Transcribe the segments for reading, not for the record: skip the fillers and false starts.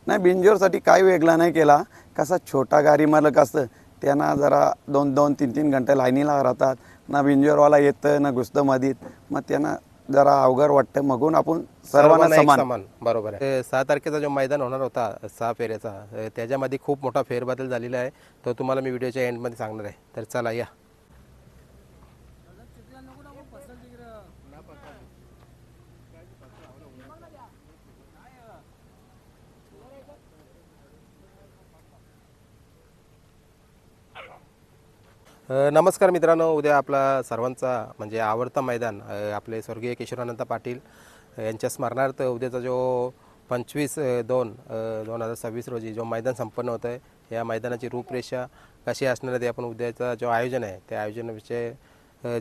नाही बिंजोरसाठी काही वेगळा नाही केला. कसा छोटा गाडी मालक असतं त्यांना जरा 2-2, 3-3 घंटे लाईनीला राहतात. ना बिंजोरवाला येतं ना घुसतं मधीत, मग त्यांना जरा अवघड वाटतं. मगून आपण सर्वांना एक समान. समान बरोबर आहे. 6 तारखेचा जो मैदान होणार होता 6 फेऱ्याचा, त्याच्यामध्ये खूप मोठा फेरबदल झालेला आहे. तो तुम्हाला मी व्हिडिओच्या एंडमध्ये सांगणार आहे. तर चला या. नमस्कार मित्रांनो, उद्या आपला सर्वांचा म्हणजे आवडता मैदान आपले स्वर्गीय किशोरानंद पाटील यांच्या स्मरणार्थ उद्याचा जो 25/2/2026 रोजी जो मैदान संपन्न होतं आहे, या मैदानाची रूपरेषा कशी असणार आहे ते आपण उद्याचा जो आयोजन आहे त्या आयोजनाविषयी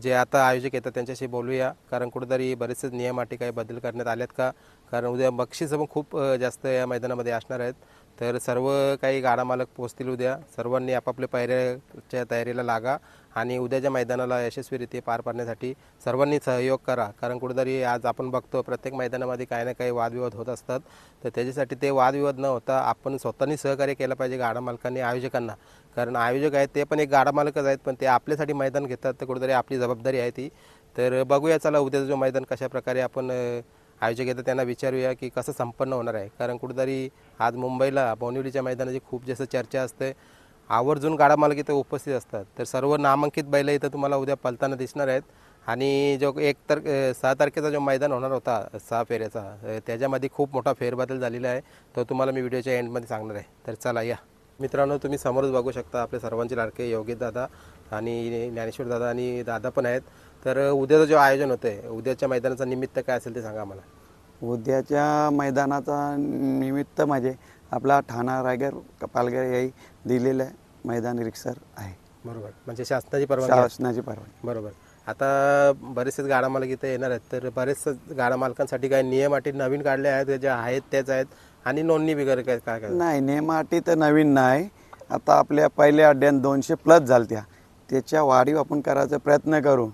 जे आता आयोजक येतात त्यांच्याशी बोलूया. कारण कुठेतरी बरेचसे नियम अटी काही बदल करण्यात आलेत का, कारण उद्या बक्षीस पण खूप जास्त या मैदानामध्ये असणार आहेत. तर सर्व काही गाडा मालक पोहोचतील उद्या. सर्वांनी आपापल्या पायऱ्याच्या तयारीला लागा आणि उद्याच्या मैदानाला यशस्वीरित्या पार पाडण्यासाठी सर्वांनी सहयोग करा. कारण कुठेतरी आज आपण बघतो प्रत्येक मैदानामध्ये काही ना काही वादविवाद होत असतात. तर त्याच्यासाठी ते वादविवाद न होता आपण स्वतःनी सहकार्य केलं पाहिजे गाडा मालकांनी आयोजकांना. कारण आयोजक आहेत ते पण एक गाडा मालकच आहेत, पण ते आपल्यासाठी मैदान घेतात. तर कुठेतरी आपली जबाबदारी आहे ती. तर बघूया चला उद्याचं जो मैदान कशाप्रकारे आपण आयोजक येतात त्यांना विचारूया की कसं संपन्न होणार आहे. कारण कुठेतरी आज मुंबईला बोनिवलीच्या मैदानाची खूप जास्त चर्चा असते. आवर्जून गाडा मालक इथं उपस्थित असतात. तर सर्व नामांकित बैल इथं तुम्हाला उद्या पळताना दिसणार आहेत. आणि जो 6 तारखेचा जो मैदान होणार होता 6 फेऱ्याचा, त्याच्यामध्ये खूप मोठा फेरबदल झालेला आहे. तो तुम्हाला मी व्हिडिओच्या एंडमध्ये सांगणार आहे. तर चला या. मित्रांनो, तुम्ही समोरच बघू शकता आपले सर्वांचे लाडके योगेश दादा आणि ज्ञानेश्वर दादा आणि दादा पण आहेत. तर उद्याचं जो आयोजन होतं आहे, उद्याच्या मैदानाचा निमित्त काय असेल ते सांगा मला. उद्याच्या मैदानाचा निमित्त म्हणजे आपला ठाणा रायगड पालघर याही दिलेलं मैदान रिक्सर आहे. बरोबर, म्हणजे शासनाची परवानगी. शासनाची परवानगी. बरोबर. आता बरेचसेच गाडा मालक इथे येणार आहेत. तर बरेच गाडा मालकांसाठी काही नियम अटी नवीन काढले आहेत, जे आहेत तेच आहेत. आणि नोंदणी वगैरे काय काय काय नाही, नियम अटी तर नवीन नाही. आता आपल्या पहिल्या अड्ड्यात 200+ झालत्या, त्याच्या वाढीव आपण करायचा प्रयत्न करू.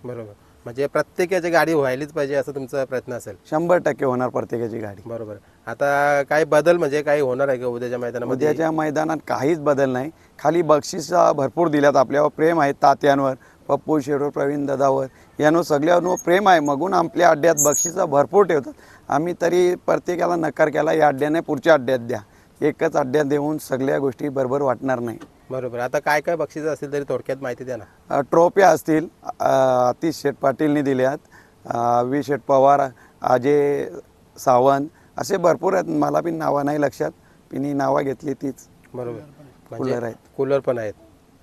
बरोबर, म्हणजे प्रत्येकाची गाडी व्हायलीच पाहिजे असं तुमचा प्रयत्न असेल. 100% होणार प्रत्येकाची गाडी. बरोबर. आता काही बदल म्हणजे काही होणार आहे का उद्याच्या मैदानामध्ये? उद्याच्या मैदानात काहीच बदल नाही. खाली बक्षीस भरपूर दिल्यात. आपल्यावर प्रेम आहे, तात्यांवर, पप्पू शेडवर, प्रवीण दादावर, यानं सगळ्यांवर प्रेम आहे. मगून आपल्या अड्ड्यात बक्षीस भरपूर ठेवतात. आम्ही तरी प्रत्येकाला नकार केला, या अड्ड्याने पुढच्या अड्ड्यात द्या. एकच अड्ड्यात देऊन सगळ्या गोष्टी बरोबर वाटणार नाही. बरोबर. आता काय काय बक्षीस असतील तरी थोडक्यात माहिती द्या ना. ट्रॉफ्या असतील, आतिश शेठ पाटीलनी दिल्यात, वी शेठ पवार, अजय सावंत, असे भरपूर आहेत. मला पण नावं नाही लक्षात, पिनी नावं घेतली तीच. बरोबर. कूलर आहेत. कूलर पण आहेत.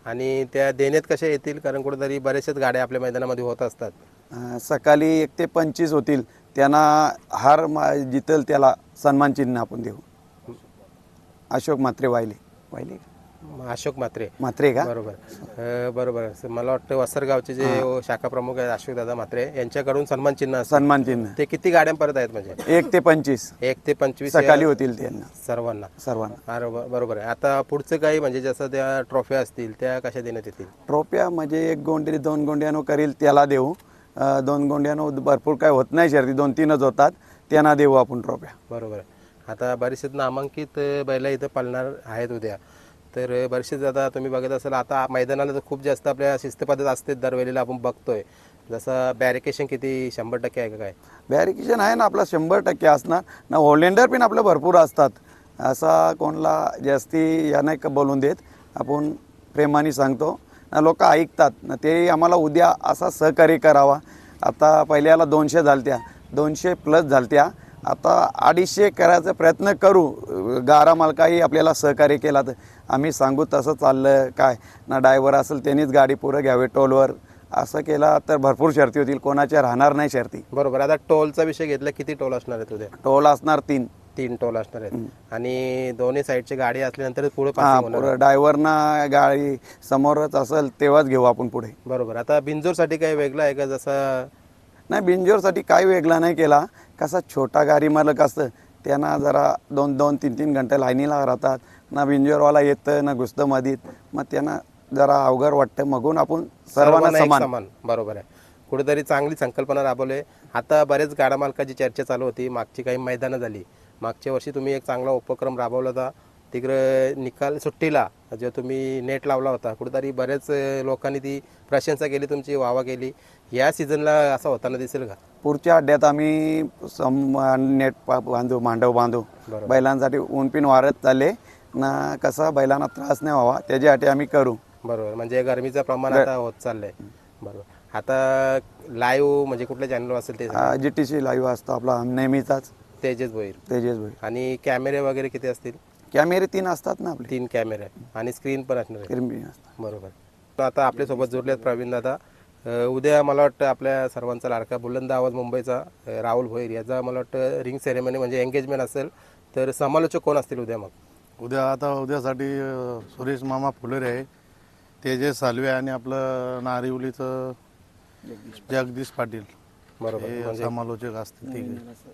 आणि त्या देण्यात कशा येतील? कारण कुठेतरी बरेचसेच गाड्या आपल्या मैदानामध्ये होत असतात. सकाळी 1 ते 25 होतील. त्यांना हार जितल त्याला सन्मान चिन्ह आपण देऊ. अशोक म्हात्रे वाहिले अशोक म्हात्रे का? बरोबर. बरोबर. मला वाटतं वसरगावचे जे शाखा प्रमुख आहेत अशोक दादा म्हात्रे, यांच्याकडून सन्मान चिन्ह सन्मान चिन्ह. ते किती गाड्यांपर्यंत आहेत? म्हणजे 1 ते 25. 1 ते 25 सकाळी होतील त्यांना सर्वांना. बरोबर आहे. आता पुढचं काही म्हणजे जसं त्या ट्रॉफ्या असतील त्या कशा देण्यात येतील? ट्रॉफ्या म्हणजे 1 गोंडी 2 गोंड्यानो करील त्याला देऊ. 2 गोंड्यानो भरपूर काय होत नाही, शर्ती 2-3च होतात, त्यांना देऊ आपण ट्रॉफ्या. बरोबर आहे. आता बरेचसे नामांकित बैला इथं पळणार आहेत उद्या. तर बरेचसे आता तुम्ही बघत असाल, आता मैदानाला तर खूप जास्त आपल्या शिस्तपद्धत असते. दरवेळेला आपण बघतोय जसं बॅरिकेशन किती 100% आहे का काय? बॅरिकेशन आहे ना आपला 100% असणार ना. होलँडर पण आपलं भरपूर असतात. असा कोणाला जास्ती या नाही बोलून देत, आपण प्रेमाने सांगतो ना, लोक ऐकतात ना. ते आम्हाला उद्या असा सहकार्य करावा. आता पहिल्याला 200 झालत्या, 200+ झालत्या, आता 250 करायचा प्रयत्न करू. गाडा मालकाही आपल्याला सहकार्य केला तर आम्ही सांगू तसं चाललं काय ना. ड्रायव्हर असेल त्यांनीच गाडी पुरं घ्यावी टोलवर. असं केला तर भरपूर शर्ती होतील, कोणाच्या राहणार नाही शर्ती. बरोबर. आता टोलचा विषय घेतला, किती टोल असणार आहेत उद्या? टोल असणार 3 टोल असणार आहेत. आणि दोन्ही साईडची गाडी असल्यानंतर पुढे ड्रायव्हरना गाडी समोरच असेल तेव्हाच घेऊ आपण पुढे. बरोबर. आता बिंजोरसाठी काही वेगळं आहे का? जसं नाही, बिंजोरसाठी काही वेगळा नाही केला. कसा छोटा गाडी मालक असतं त्यांना जरा 2-2, 3-3 घंटे लाईनीला राहतात. ना बिंजोरवाला येतं ना घुसतं मधीत, मग त्यांना जरा अवघड वाटतं. मगून आपण सर्वांना समान. बरोबर आहे. कुठेतरी चांगली संकल्पना राबवली. आता बरेच गाडा मालकाची चर्चा चालू होती, मागची काही मैदानं झाली. मागच्या वर्षी तुम्ही एक चांगला उपक्रम राबवला होता तिकडे निकाल सुट्टीला जो तुम्ही नेट लावला होता कुठेतरी बरेच लोकांनी ती प्रशंसा केली तुमची वावा केली. या सीझनला असं होताना दिसेल का? पुढच्या अड्ड्यात आम्ही नेट बांधू, मांडव बांधू. बरोबर. बैलांसाठी ऊन पिन वारत चालले ना, कसा बैलांना त्रास नाही व्हावा त्याच्यासाठी आम्ही करू. बरोबर, म्हणजे गरमीचं प्रमाण आता होत चाललंय. बरोबर. आता लाईव्ह म्हणजे कुठल्या चॅनलवर असेल ते GTC लाईव्ह असतो आपला नेहमीचाच, तेजस भोईर. तेजस भाई. आणि कॅमेरे वगैरे किती असतील? कॅमेरे 3 असतात ना आपले. 3 कॅमेरे आणि स्क्रीन पण असणार आहे. क्रीम असतात. बरोबर. आता आपल्यासोबत जोडलेत प्रवीण दादा. उद्या मला वाटतं आपल्या सर्वांचा लाडका बुलंद आवाज मुंबईचा राहुल भोईर याचा मला वाटतं रिंग सेरेमनी म्हणजे एंगेजमेंट असेल. तर समालोचक कोण असतील उद्या? मग उद्यासाठी सुरेश मामा फुलेरे आहे, तेजस सालवे आणि आपलं नारिवलीचं जगदीश पाटील बरोबर. हे म्हणजे समालोचक असतील. ठीक आहे.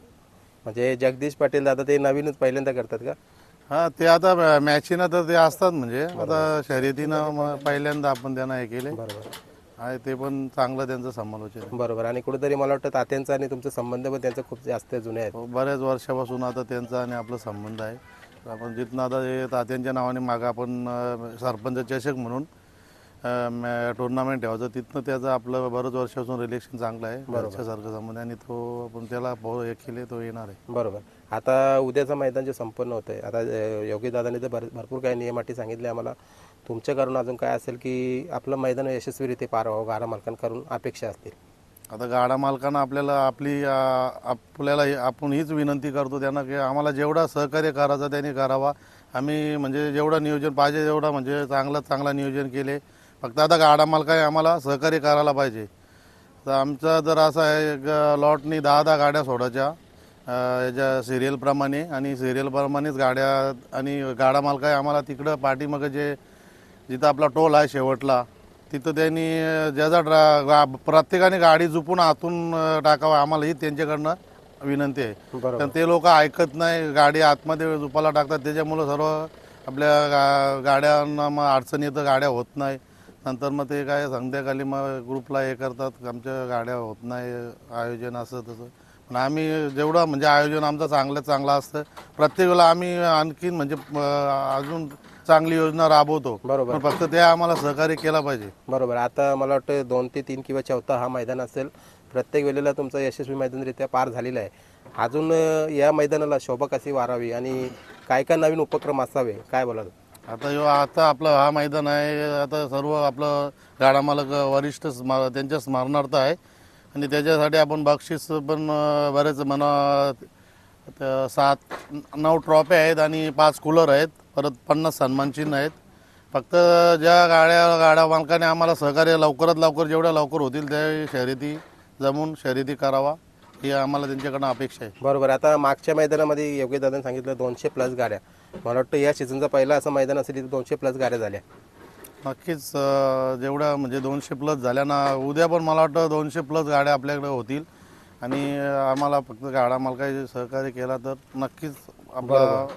म्हणजे जगदीश पाटील दादा ते नवीनच पहिल्यांदा करतात का? हा, ते आता मॅचीनं तर ते असतात, म्हणजे आता शर्यतीनं पहिल्यांदा आपण त्यांना हे केले बरोबर आहे. ते पण चांगलं त्यांचं समालोचन आहे. बरोबर. आणि कुठेतरी मला वाटतं तात्यांचा आणि तुमचा संबंध पण त्यांचा खूप जास्त जुने आहेत. बऱ्याच वर्षापासून आता त्यांचा आणि आपला संबंध आहे. आपण जिथनं आता हे तात्यांच्या नावाने मागं आपण सरपंच चषक म्हणून टुर्नामेंट ठेवायचं, तिथनं त्याचं आपलं बरंच वर्षापासून रिलेशन चांगलं आहे, घरच्यासारखं संबंध, आणि तो आपण त्याला हे केले तो येणार आहे. बरोबर. आता उद्याचं मैदान जे संपन्न होतं आहे, आता योगी दादांनी तर भरपूर काही नियम अटी सांगितले आम्हाला. तुमच्याकडून अजून काय असेल की आपलं मैदान यशस्वीरित्या पार व्हावं, गाडा मालकांकडून अपेक्षा असतील? आता गाडा मालकांना आपल्याला आपण हीच विनंती करतो त्यांना की आम्हाला जेवढा सहकार्य करायचं त्यांनी करावा. आम्ही म्हणजे जेवढं नियोजन पाहिजे तेवढं म्हणजे चांगला नियोजन केले. फक्त आता गाडा मालकाने आम्हाला सहकार्य करायला पाहिजे. तर आमचा जर असं आहे लॉटनी 10 गाड्या सोडायच्या याच्या सिरियलप्रमाणे, आणि सिरियलप्रमाणेच गाड्या, आणि गाडा मालकाने आम्हाला तिकडं पाठीमागं जिथं आपला टोल आहे शेवटला, तिथं त्यांनी प्रत्येकाने गाडी झुपून आतून टाकावं. आम्हाला ही त्यांच्याकडनं विनंती आहे. कारण ते लोक ऐकत नाही, गाडी आतमध्ये झुपाला टाकतात, त्याच्यामुळं सर्व आपल्या गाड्यांना मग अडचण येतं, गाड्या होत नाही. नंतर मग ते काय संध्याकाळी मग ग्रुपला हे करतात, आमच्या गाड्या होत नाही आयोजन असं तसं. पण आम्ही जेवढं म्हणजे आयोजन आमचं चांगलं असतं. प्रत्येक वेळेला आम्ही आणखीन म्हणजे अजून चांगली योजना राबवतो. बरोबर. फक्त ते आम्हाला सहकार्य केला पाहिजे. बरोबर. आता मला वाटतं 2 ते 3 किंवा 4था हा मैदान असेल. प्रत्येक वेळेला तुमचा यशस्वी मैदानरित्या पार झालेला आहे. अजून या मैदानाला शोभा कशी वारावी आणि काय काय नवीन उपक्रम असावे, काय बोलाल? आता आपलं हा मैदान आहे, आता सर्व आपलं गाडा मालक वरिष्ठ त्यांच्या स्मरणार्थ आहे, आणि त्याच्यासाठी आपण बक्षीस पण बरेच 7-9 ट्रॉफी आहेत आणि 5 कूलर आहेत, परत 50 सन्मानचिन्ह आहेत. फक्त ज्या गाड्या मालकाने आम्हाला सहकार्य लवकरात लवकर जेवढ्या लवकर होतील त्या शर्यती करावा, ही आम्हाला त्यांच्याकडनं अपेक्षा आहे. बरोबर. आता मागच्या मैदानामध्ये योगी दादांनी सांगितलं 200+ गाड्या. मला वाटतं या सीझनचा पहिला असं मैदान असेल तिथे 200+ गाड्या झाल्या. नक्कीच जेवढ्या म्हणजे 200+ झाल्या ना, उद्या पण मला वाटतं 200+ गाड्या आपल्याकडे होतील, आणि आम्हाला फक्त गाडा मालकाचे सहकार्य केला तर नक्कीच आपलं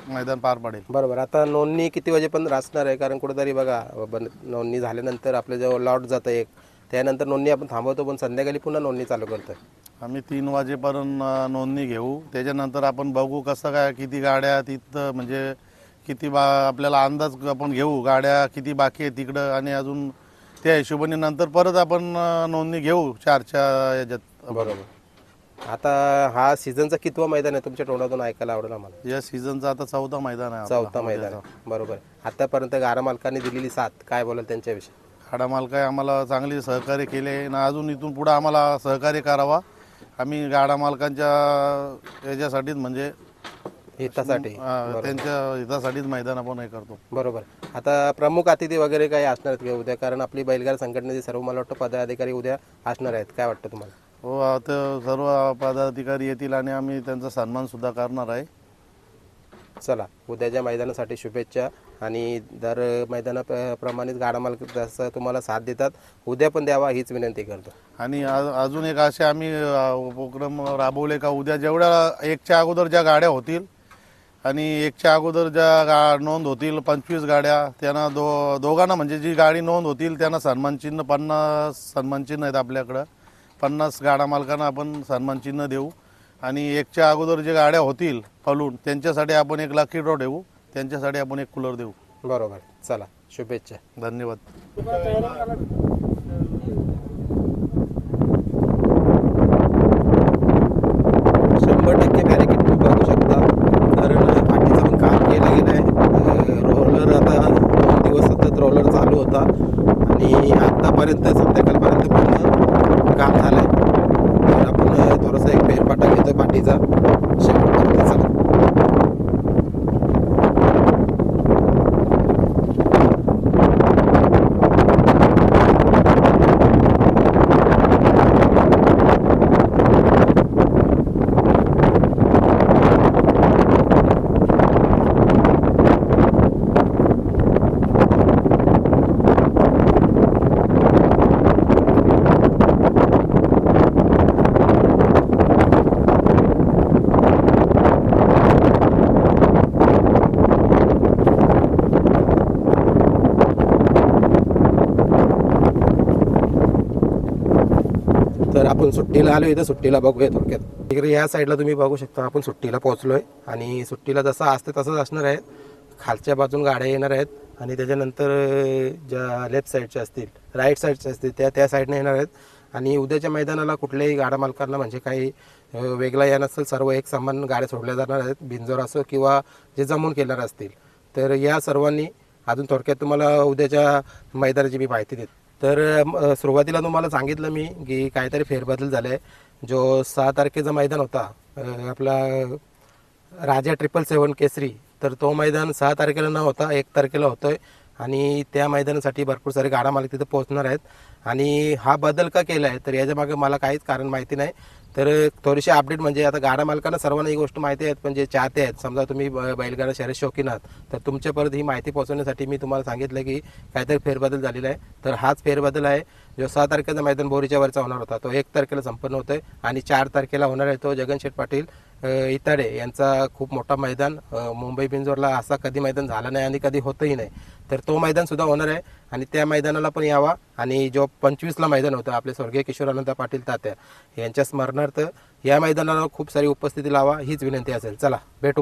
मैदान पार पडेल. बरोबर. आता नोंदणी किती वाजेपर्यंत असणार आहे? कारण कुठेतरी बघा नोंदणी झाल्यानंतर आपलं जेव्हा लॉट जातं एक, त्यानंतर नोंदणी आपण थांबवतो, पण संध्याकाळी पुन्हा नोंदणी चालू करतो. आम्ही 3 वाजेपर्यंत नोंदणी घेऊ, त्याच्यानंतर आपण बघू कसं काय किती गाड्या तिथं म्हणजे किती आपल्याला अंदाज आपण घेऊ गाड्या किती बाकी आहे तिकडं, आणि अजून त्या हिशोबाने नंतर परत आपण नोंदणी घेऊ 4च्या याच्यात. बरोबर. आता हा सीझनचा कितवा मैदान आहे तुमच्या तोंडातून ऐकायला आवडेल आम्हाला? या सीझनचा आता 4था मैदान आहे. 4था मैदान. बरोबर. आतापर्यंत गाडा मालकांनी दिलेली साथ काय बोलाल त्यांच्याविषयी? गाडा मालकाने आम्हाला चांगली सहकार्य केले ना, अजून इथून पुढे आम्हाला सहकार्य करावा. आम्ही गाडा मालकांच्या याच्यासाठीच म्हणजे हितासाठी, त्यांच्या हितासाठीच मैदान आपण हे करतो. बरोबर. आता प्रमुख अतिथी वगैरे काही असणार आहेत का उद्या? कारण आपली बैलगाड संघटनेचे सर्व मला वाटतं पदाधिकारी उद्या असणार आहेत, काय वाटतं तुम्हाला? हो, आता सर्व पदाधिकारी येतील आणि आम्ही त्यांचा सन्मान सुद्धा करणार आहे. चला, उद्याच्या मैदानासाठी शुभेच्छा. आणि दर मैदानाप्रमाणेच गाडा मालक जसं तुम्हाला साथ देतात उद्या पण द्यावा हीच विनंती करतो. आणि अजून एक असे आम्ही उपक्रम राबवले का उद्या जेवढ्या 1च्या अगोदर ज्या गाड्या होतील आणि 1च्या अगोदर ज्या नोंद होतील 25 गाड्या, त्यांना दोघांना म्हणजे जी गाडी नोंद होतील त्यांना सन्मानचिन्ह 50 सन्मानचिन्ह आहेत आपल्याकडं. 50 गाडा मालकांना आपण सन्मानचिन्ह देऊ, आणि 1च्या अगोदर जे गाड्या होतील फलून त्यांच्यासाठी आपण एक लकी ड्रॉ ठेवू, त्यांच्यासाठी आपण एक कूलर देऊ. बरोबर. चला, शुभेच्छा. धन्यवाद. शंभर टक्के बॅरिकेड तुम्ही बघू शकता, कारण फाटीचं पण काम केलं गेलं आहे. रोलर आता 2 दिवस सतत रोलर चालू होता आणि आत्तापर्यंत संध्याकाळपर्यंत पूर्ण काम झालं आहे. तर आपण थोडंसं एक फेरफाटा घेतो पाठीचा शेवटपर्यंत. चला. तर आपण सुट्टीला आलो, इथं सुट्टीला बघूया थोडक्यात. इकडे या साईडला तुम्ही बघू शकता आपण सुट्टीला पोहोचलोय आणि सुट्टीला जसं असते तसंच असणार आहे. खालच्या बाजून गाड्या येणार आहेत आणि त्याच्यानंतर ज्या लेफ्ट साईडच्या असतील, राईट साईडच्या असतील त्या साईडने येणार आहेत. आणि उद्याच्या मैदानाला कुठल्याही गाड्या मालकांना म्हणजे काही वेगळा या नसेल, सर्व एक समान गाड्या सोडल्या जाणार आहेत, बिनजोर असो किंवा जे जमून केणार असतील. तर या सर्वांनी अजून थोडक्यात तुम्हाला उद्याच्या मैदानाची मी माहिती देतो. तर सुरुवातीला तुम्हाला सांगितलं मी की काहीतरी फेरबदल झाला आहे. जो 6 तारखेचा मैदान होता आपला राजा 777 केसरी, तर तो मैदान 6 तारखेला न होता 1 तारखेला होतोय आणि त्या मैदानासाठी भरपूर सारे गाडा मालक तिथे पोहोचणार आहेत. आणि हा बदल का केला आहे तर याच्या मागे मला काहीच कारण माहिती नाही. तर थोडीशी अपडेट म्हणजे आता गाडा मालकांना सर्वांना ही गोष्ट माहिती आहे, पण जे चाहते आहेत, समजा तुम्ही बैलगाडा शर्यत शौकीन आहात, तर तुमच्यापर्यंत ही माहिती पोहोचवण्यासाठी मी तुम्हाला सांगितलं की काहीतरी फेरबदल झालेला आहे. तर हाच फेरबदल आहे. जो 6 तारखेचा मैदान बोरीच्या वरचा होणार होता तो 1 तारखेला संपन्न होतोय आणि 4 तारखेला होणार आहे तो जगनशेठ पाटील इताडे यांचा खूप मोठा मैदान. मुंबई बिंजोरला असा कधी मैदान झाला नाही आणि कधी होतही नाही. तर तो मैदान सुद्धा होणार आहे आणि त्या मैदानाला पण यावा. आणि जो 25ला मैदान होतं आपले स्वर्गीय किशोरानंद पाटील तात्या यांच्या स्मरणार्थ या मैदानाला खूप सारी उपस्थिती लावा हीच विनंती असेल. चला भेटू.